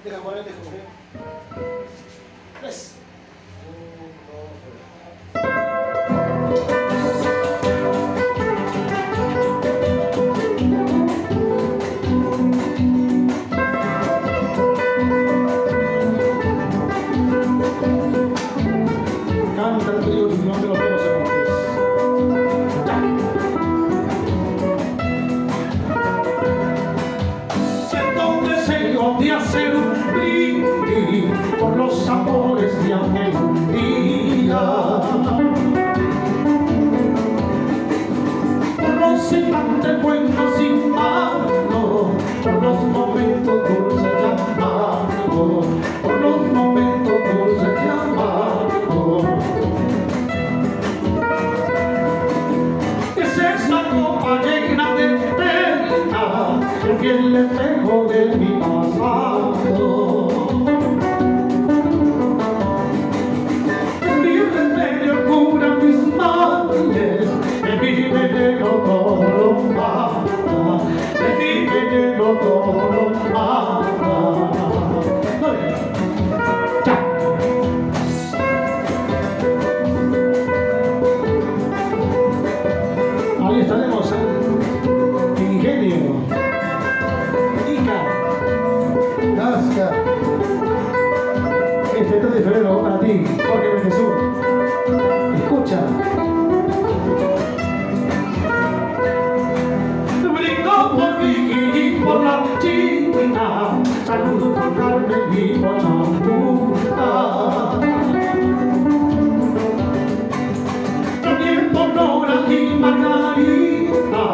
de la cual te cogió. 3. Canta el trío, si no te lo quiero hacer. De hacer un brindis por los amores de aquel día, por los instantes buenos y malos, por los momentos dulces y amargos, por los momentos dulces y amargos. Es esa copa llena de pena, el fiel espejo de mi pasado. Mi remedio cura mis males, de mi veneno todo lo mata, de mi veneno todo lo mata. Ahí estaremos, Ingenio. Este 3 de febrero para ti, Jorge Bendezú. Escucha. Brindo por Vicky y por la China, saludo por Carmen y por Champurta. También por Nora y Margarita,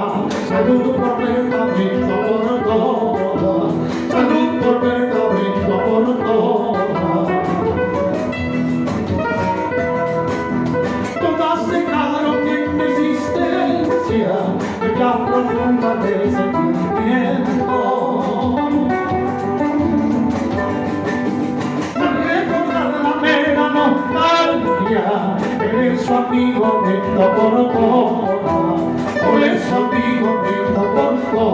saludo por Benjamín, por todas. Salud por Benjamín, por todas. Todas dejaron en existencia la profunda de sentimiento. Al recordar la mera nostalgia, eres su amigo, brindo por todas. Por eso amigo, brindo por todas.